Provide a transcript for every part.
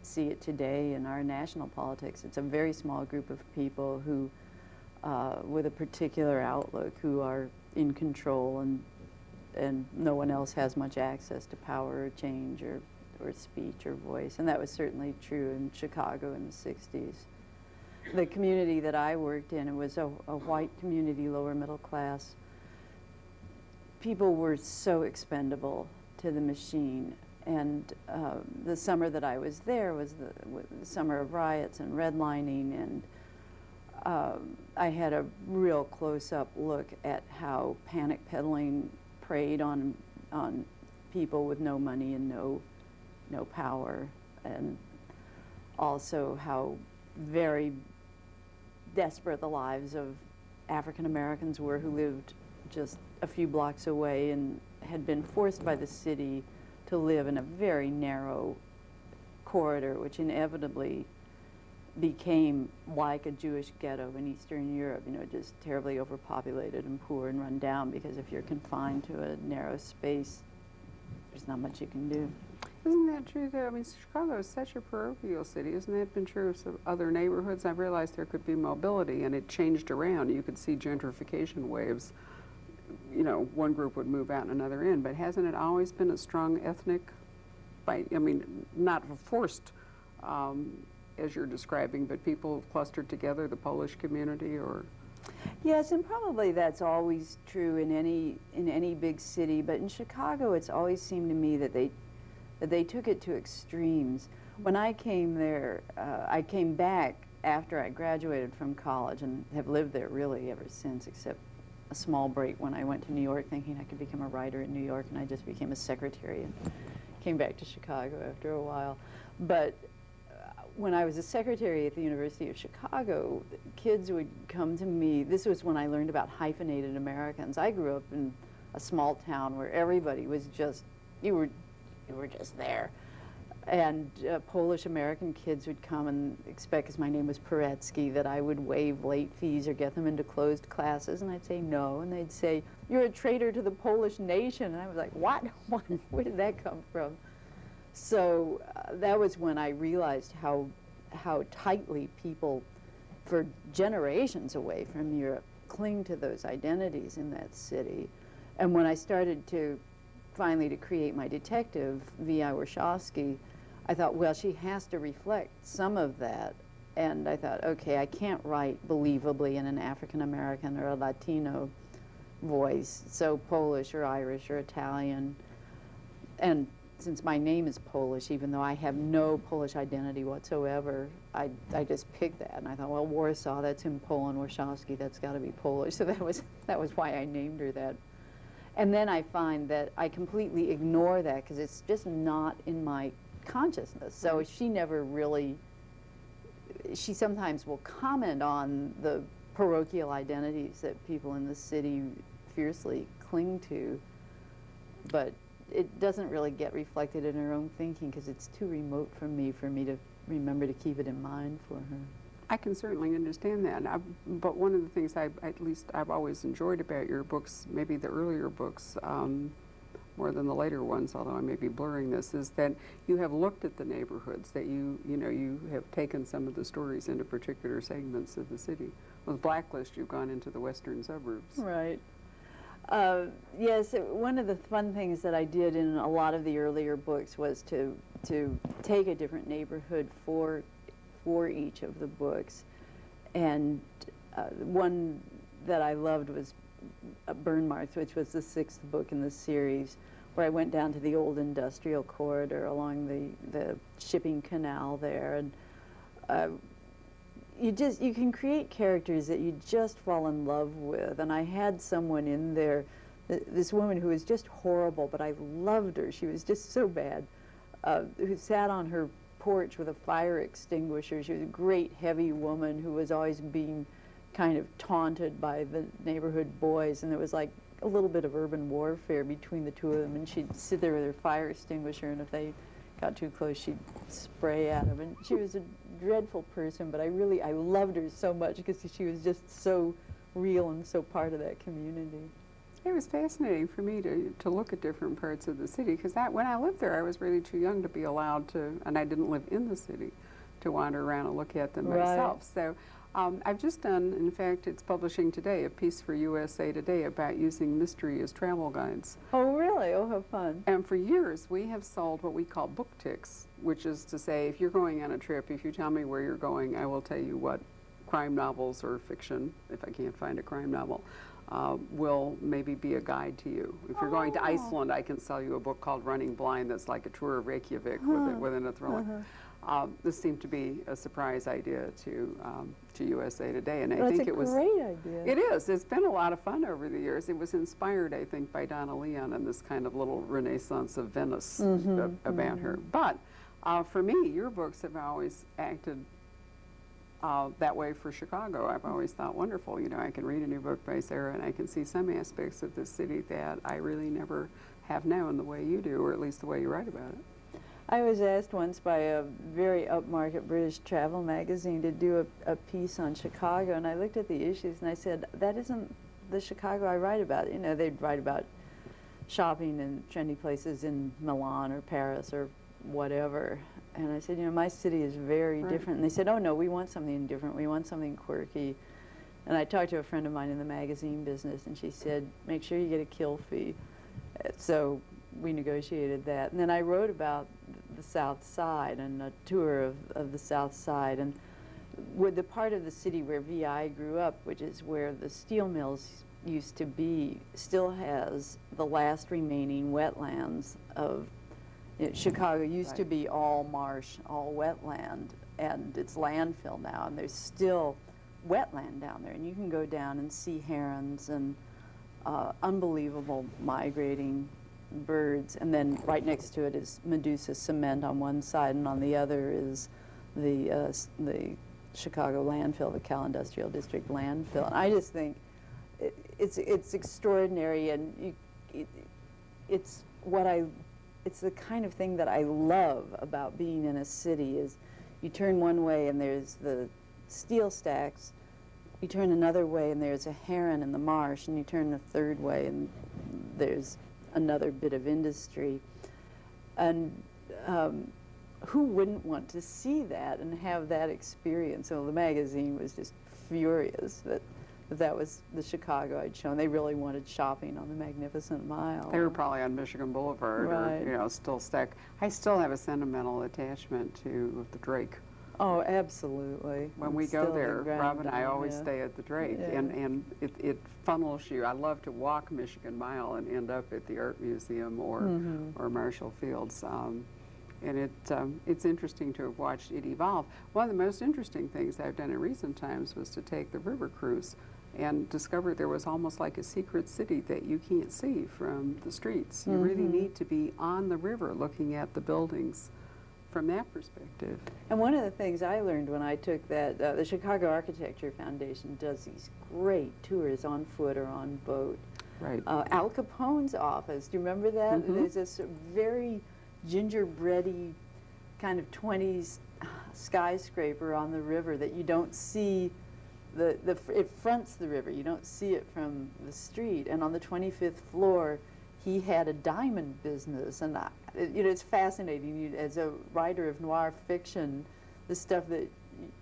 see it today in our national politics. It's a very small group of people who, with a particular outlook, who are in control, and no one else has much access to power or change or speech or voice. And that was certainly true in Chicago in the 60s. The community that I worked in, it was a white community, lower middle class. People were so expendable to the machine. And the summer that I was there was the summer of riots and redlining, and I had a real close-up look at how panic peddling preyed on people with no money and no power, and also how very desperate the lives of African Americans were, who lived just a few blocks away and had been forced by the city to live in a very narrow corridor, which inevitably became like a Jewish ghetto in Eastern Europe, you know, just terribly overpopulated and poor and run down, because if you're confined to a narrow space, there's not much you can do. Isn't that true, though? I mean, Chicago is such a parochial city. Isn't that been true of some other neighborhoods? I realized there could be mobility, and it changed around. You could see gentrification waves. You know, one group would move out and another in, but hasn't it always been a strong ethnic, I mean, not forced, as you're describing, but people have clustered together, the Polish community, or? Yes, and probably that's always true in any big city, but in Chicago it's always seemed to me that they took it to extremes. When I came there, I came back after I graduated from college and have lived there really ever since, except a small break when I went to New York thinking I could become a writer in New York, and I just became a secretary and came back to Chicago after a while. But when I was a secretary at the University of Chicago, kids would come to me. This was when I learned about hyphenated Americans. I grew up in a small town where everybody was just, you were just there. And Polish American kids would come and expect, because my name was Paretsky, that I would waive late fees or get them into closed classes, and I'd say no, and they'd say, "You're a traitor to the Polish nation," and I was like, what? Where did that come from? So that was when I realized how tightly people, for generations away from Europe, cling to those identities in that city. And when I started to finally to create my detective, V.I. Warshawski, I thought, well, she has to reflect some of that. And I thought, okay, I can't write believably in an African American or a Latino voice, so Polish or Irish or Italian. And since my name is Polish, even though I have no Polish identity whatsoever, I just picked that, and I thought, well, Warsaw, that's in Poland. Warshawski, that's got to be Polish. So that was why I named her that. And then I find that I completely ignore that because it's just not in my consciousness. So she never really, she sometimes will comment on the parochial identities that people in the city fiercely cling to, but it doesn't really get reflected in her own thinking because it's too remote from me for me to remember to keep it in mind for her. I can certainly understand that, but one of the things at least I've always enjoyed about your books, maybe the earlier books, more than the later ones, although I may be blurring this, is that you have looked at the neighborhoods, that you have taken some of the stories into particular segments of the city. With Blacklist, you've gone into the western suburbs. Right. Yes, one of the fun things that I did in a lot of the earlier books was to take a different neighborhood for each of the books. And one that I loved was Burn Marks, which was the 6th book in the series, where I went down to the old industrial corridor along the shipping canal there. And you can create characters that you just fall in love with. And I had someone in there, this woman who was just horrible, but I loved her. She was just so bad, who sat on her porch with a fire extinguisher. She was a great heavy woman who was always being kind of taunted by the neighborhood boys, and there was like a little bit of urban warfare between the two of them, and she'd sit there with her fire extinguisher, and if they got too close, she'd spray at them. And she was a dreadful person, but I loved her so much because she was just so real and so part of that community. It was fascinating for me to look at different parts of the city, because when I lived there, I was really too young to be allowed to, and I didn't live in the city, to wander around and look at them myself. So I've just done, in fact, it's publishing today, a piece for USA Today about using mystery as travel guides. Oh, really? Oh, how fun. And for years, we have sold what we call book ticks, which is to say, if you're going on a trip, if you tell me where you're going, I will tell you what crime novels or fiction, if I can't find a crime novel, will maybe be a guide to you. If you're going to Iceland, I can sell you a book called Running Blind that's like a tour of Reykjavik within a thriller. This seemed to be a surprise idea to USA Today, and I think it was a great idea. It is. It's been a lot of fun over the years. It was inspired, I think, by Donna Leon and this kind of little renaissance of Venice about her. But for me, your books have always acted that way for Chicago. I've always thought, wonderful, you know, I can read a new book by Sarah and I can see some aspects of this city that I really never have known the way you do, or at least the way you write about it. I was asked once by a very upmarket British travel magazine to do a piece on Chicago, and I looked at the issues and I said, that isn't the Chicago I write about. You know, they'd write about shopping in trendy places in Milan or Paris or whatever. And I said, you know, my city is very different. And they said, oh no, we want something different. We want something quirky. And I talked to a friend of mine in the magazine business, and she said, make sure you get a kill fee. So we negotiated that. And then I wrote about the South Side and a tour of the South Side. And with the part of the city where VI grew up, which is where the steel mills used to be, still has the last remaining wetlands of Chicago. Used to be all marsh, all wetland, and it's landfill now, and there's still wetland down there, and you can go down and see herons and unbelievable migrating birds. And then right next to it is Medusa Cement on one side, and on the other is the Chicago landfill, the Cal Industrial District landfill. And I just think it's extraordinary, and it's the kind of thing that I love about being in a city. Is you turn one way and there's the steel stacks, you turn another way and there's a heron in the marsh, and you turn the third way and there's another bit of industry. And who wouldn't want to see that and have that experience? So the magazine was just furious that was the Chicago I'd shown. They really wanted shopping on the Magnificent Mile. They were probably on Michigan Boulevard, or, you know, still stuck. I still have a sentimental attachment to the Drake. Oh, absolutely. When we go there, Rob and I always stay at the Drake, and it funnels you. I love to walk Michigan Mile and end up at the Art Museum or Marshall Fields. And it's interesting to have watched it evolve. One of the most interesting things I've done in recent times was to take the river cruise and discover there was almost like a secret city that you can't see from the streets. You really need to be on the river looking at the buildings from that perspective. And one of the things I learned when I took that, the Chicago Architecture Foundation does these great tours on foot or on boat. Right. Al Capone's office, do you remember that? There's this very gingerbready kind of 20s skyscraper on the river that you don't see. It fronts the river. You don't see it from the street. And on the 25th floor, he had a diamond business. And you know, it's fascinating. As a writer of noir fiction, the stuff that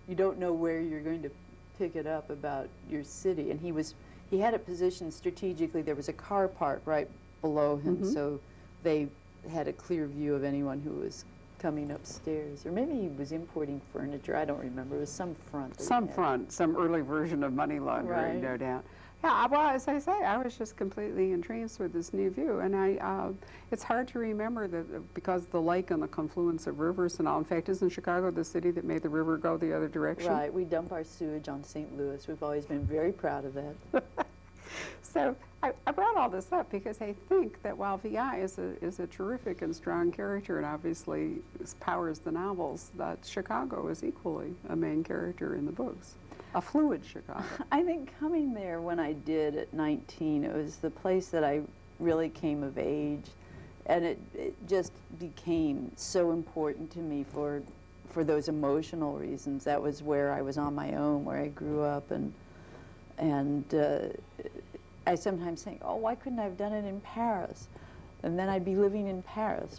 you don't know where you're going to pick it up about your city. And he had it positioned strategically. There was a car park right below him, so they had a clear view of anyone who was coming upstairs. Or maybe he was importing furniture. I don't remember. It was some front. Some early version of money laundering, no doubt. Yeah, well, as I say, I was just completely entranced with this new view, and it's hard to remember that because the lake and the confluence of rivers and all. In fact, isn't Chicago the city that made the river go the other direction? Right. We dump our sewage on St. Louis. We've always been very proud of that. So I brought all this up because I think that while VI is a terrific and strong character and obviously powers the novels, that Chicago is equally a main character in the books. A fluid Chicago. I think coming there when I did at 19, it was the place that I really came of age, and it just became so important to me for those emotional reasons. That was where I was on my own, where I grew up, and I sometimes think, oh, why couldn't I have done it in Paris? And then I'd be living in Paris.